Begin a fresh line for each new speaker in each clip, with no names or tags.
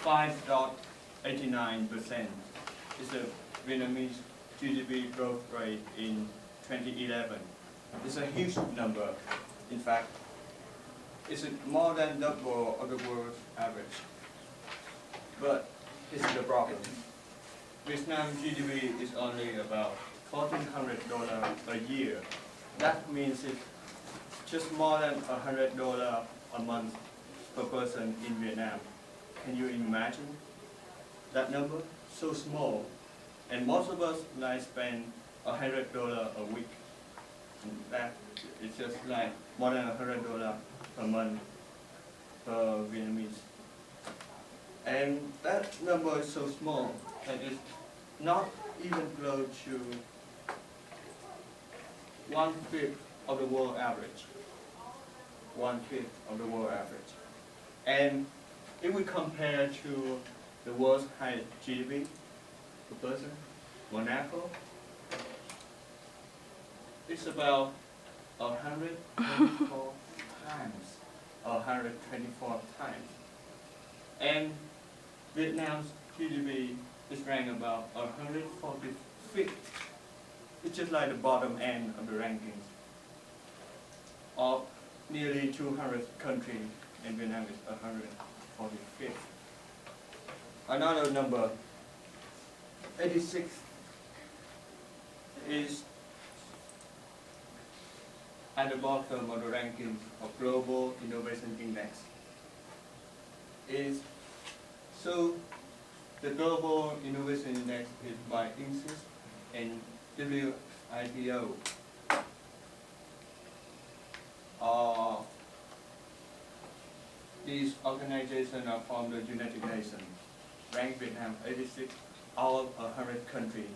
5.89% is the Vietnamese GDP growth rate in 2011. It's a huge number. In fact, it's more than double of the world's average. But this is the problem. Vietnam GDP is only about $1,400 a year. That means it's just more than $100 a month per person in Vietnam. Can you imagine that number? So small. And most of us like spend $100 a week. And that is just like more than $100 per month per Vietnamese. And that number is so small that it's not even close to 1/5 of the world average. 1/5 of the world average. And if we compare to the world's highest GDP per person, Monaco, it's about 124 times. 124 times. And Vietnam's GDP is ranked about 145th. It's just like the bottom end of the rankings of nearly 200 countries, and Vietnam is 145th. Another number, 86, is at the bottom of the rankings of Global Innovation Index. So the Global Innovation Index is by INSIS and WIPO. These organizations are from the United Nations. Rank Vietnam 86 out of 100 countries.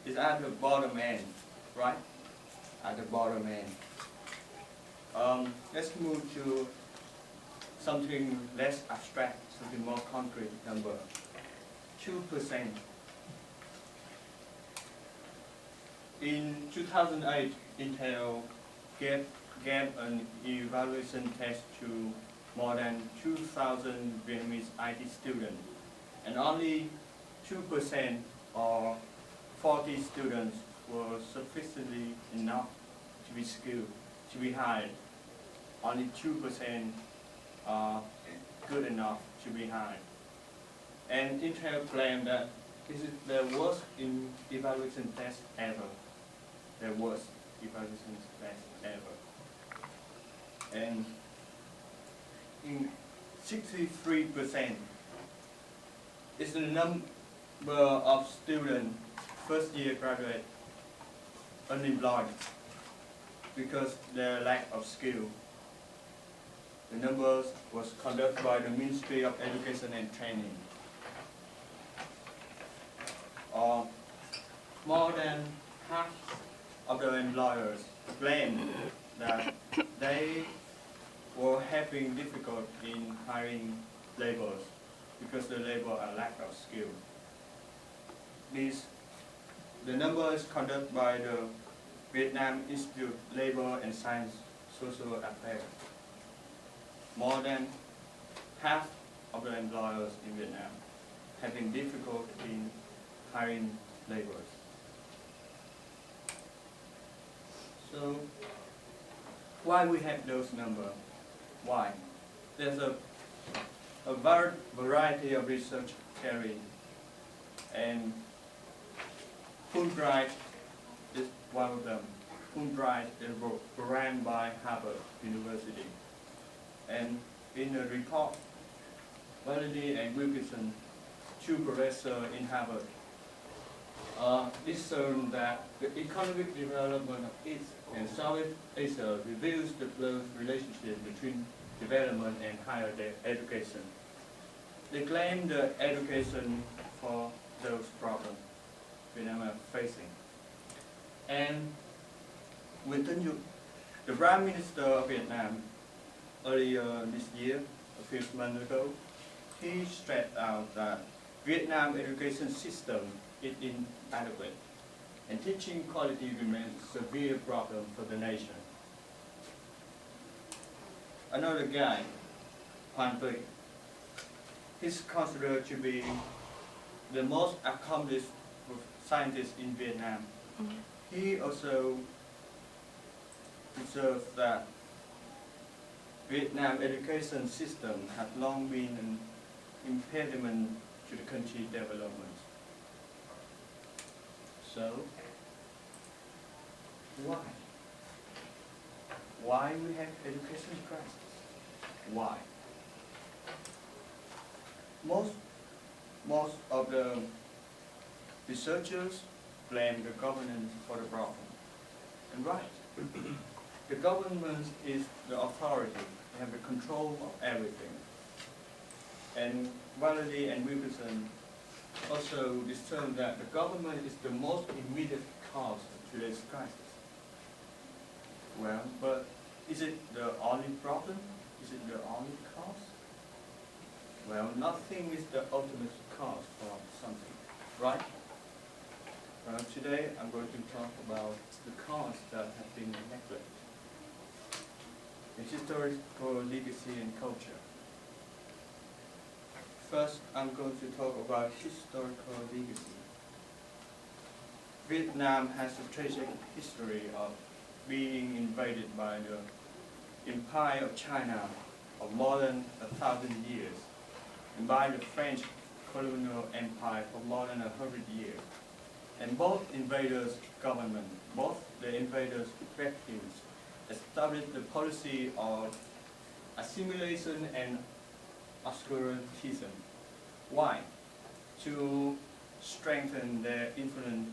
It's at the bottom end, right? At the bottom end. Let's move to something less abstract, something more concrete number. 2%. In 2008, Intel gave an evaluation test to more than 2,000 Vietnamese IT students, and only 2% or 40 students were sufficiently enough to be skilled, to be hired. Only 2% are good enough to be hired. And Intel claimed that this is their worst evaluation test ever. Their worst evaluation test ever. And in 63% is the number of students, first year graduate, unemployed because their lack of skill. The numbers was conducted by the Ministry of Education and Training. More than half of the employers claimed that they were having difficulty in hiring laborers because the labor are lack of skill. The number is conducted by the Vietnam Institute of Labor and Science Social Affairs. More than half of the employers in Vietnam having difficulty in hiring laborers. So, why we have those numbers? Why? There's a variety of research theory, and Fulbright is one of them. Fulbright is run by Harvard University. And in a report, Valady and Wilkinson, two professors in Harvard, discern that the economic development of East and Southeast Asia reveals the close relationship between development and higher education. They claim the education for those problems Vietnam are facing. And within the Prime Minister of Vietnam, earlier this year, a few months ago, he stressed out that Vietnam education system is inadequate, and teaching quality remains a severe problem for the nation. Another guy, Hoan Vinh, he's considered to be the most accomplished scientist in Vietnam. He also observed that Vietnam education system had long been an impediment to the country's development. So, why? Why we have education crisis? Why? Most of the researchers blame the government for the problem. And right, the government is the authority, they have the control of everything. And Valerie and Wilkerson also discern that the government is the most immediate cause of today's crisis. Well, but is it the only problem? Is it the only cause? Well, nothing is the ultimate cause for something, right? Today I'm going to talk about the cause that have been neglected. The historical legacy and culture. First, I'm going to talk about historical legacy. Vietnam has a tragic history of being invaded by the Empire of China of more than 1,000 years, and by the French colonial empire for more than 100 years. And both invaders' government, both the invaders' refugees, established the policy of assimilation and obscurantism. Why? To strengthen their influence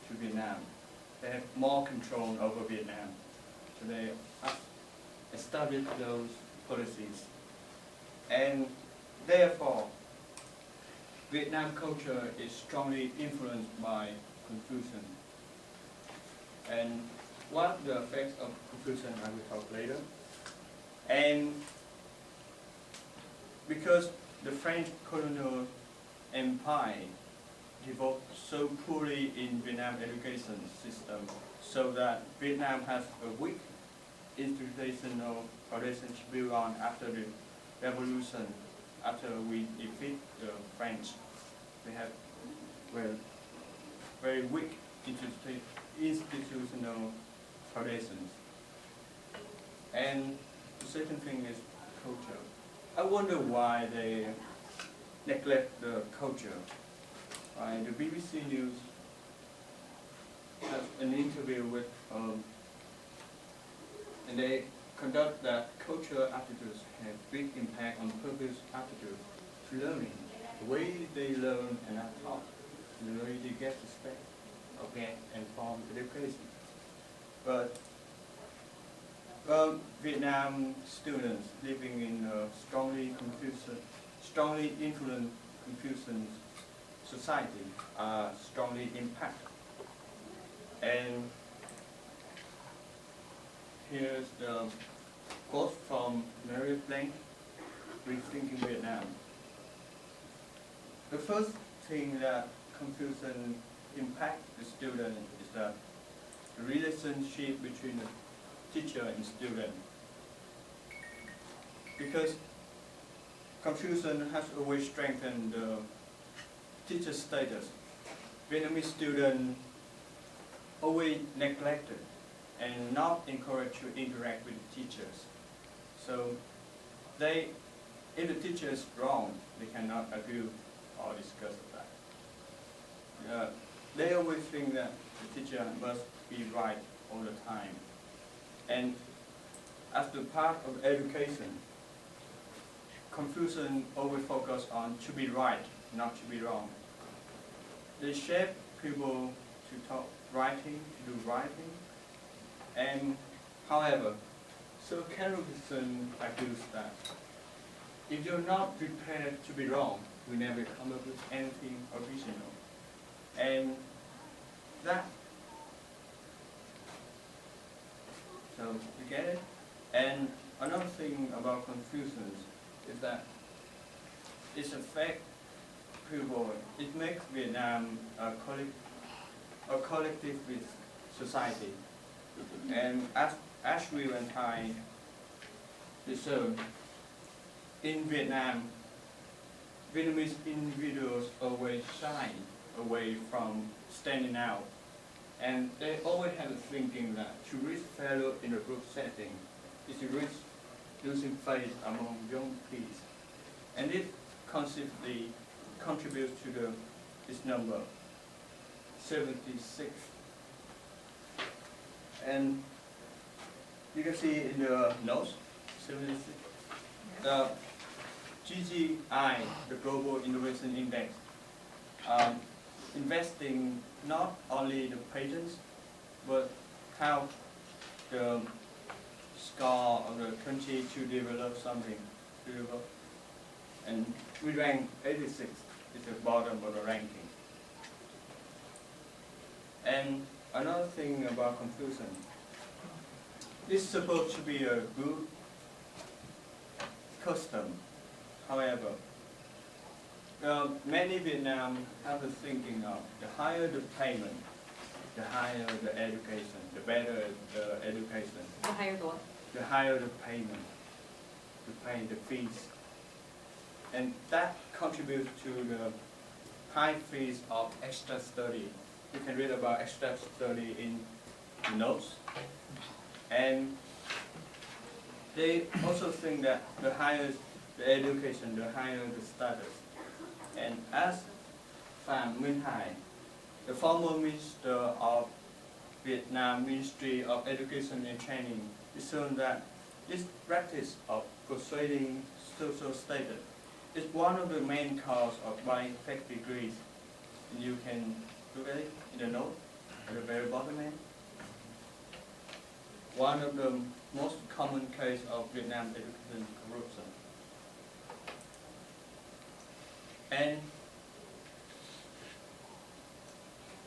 to Vietnam. They have more control over Vietnam. So they established those policies. And therefore, Vietnam culture is strongly influenced by Confucian. And what the effects of Confucian I will talk later. And because the French colonial empire developed so poorly in Vietnam education system, so that Vietnam has a weak institutional foundation to build on after the revolution. After we defeat the French, we have very weak institutional foundations. And the second thing is culture. I wonder why they neglect the culture. The BBC News has an interview with, and they conduct that cultural aptitudes have big impact on purpose aptitude to learning, the way they learn and are taught, the way they get respect, okay, and form education. But Vietnam students living in a strongly influenced Confucian society are strongly impacted. And here's the quote from Mary Blank, Rethinking Vietnam. The first thing that Confucian impact the student is that the relationship between the teacher and student. Because Confucian has always strengthened the teacher status. Vietnamese students always neglected and not encouraged to interact with the teachers. So if the teacher is wrong, they cannot argue or discuss that. They always think that the teacher must be right all the time. And as the part of education, Confucian always focus on to be right, not to be wrong. They shape people to talk writing, to do writing, and however, so Confucian argues that if you're not prepared to be wrong, we never come up with anything original. And that, so you get it? And another thing about Confucian is that it's affect people. It makes Vietnam a collectivist society. And as we went high, so in Vietnam, Vietnamese individuals always shy away from standing out, and they always have a thinking that to reach failure in a group setting is to reach losing faith among young peers, and it consistently contributes to this number, 76. And you can see in the notes, 76. The GGI, the Global Innovation Index, investing not only the patents, but how the score of the country to develop something. And we rank 86, it's the bottom of the ranking. And another thing about conclusion, this is supposed to be a good custom. However, many Vietnam have a thinking of the higher the payment, the higher the education, the better the education.
The higher the what?
The higher the payment, to pay the fees. And that contributes to the high fees of extra study. You can read about extra study in the notes. And they also think that the higher the education, the higher the status. And as Pham Minh Hai, the former Minister of Vietnam Ministry of Education and Training, is shown that this practice of persuading social status is one of the main causes of buying fake degrees. And you can look at it in the note at the very bottom end. One of the most common cases of Vietnam education corruption. And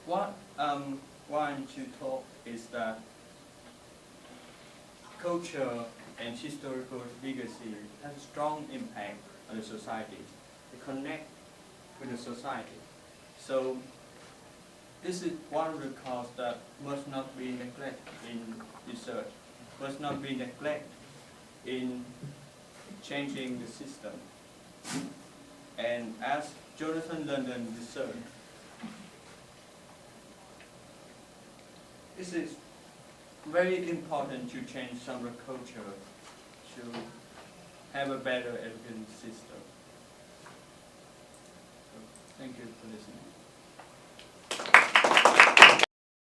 what I want to talk is that culture and historical legacy has a strong impact on the society. They connect with the society. So this is one of the causes that must not be neglected in research, must not be neglected in changing the system. And as Jonathan London research, this is very important to change some of the culture to have a better education system. So, thank you for listening.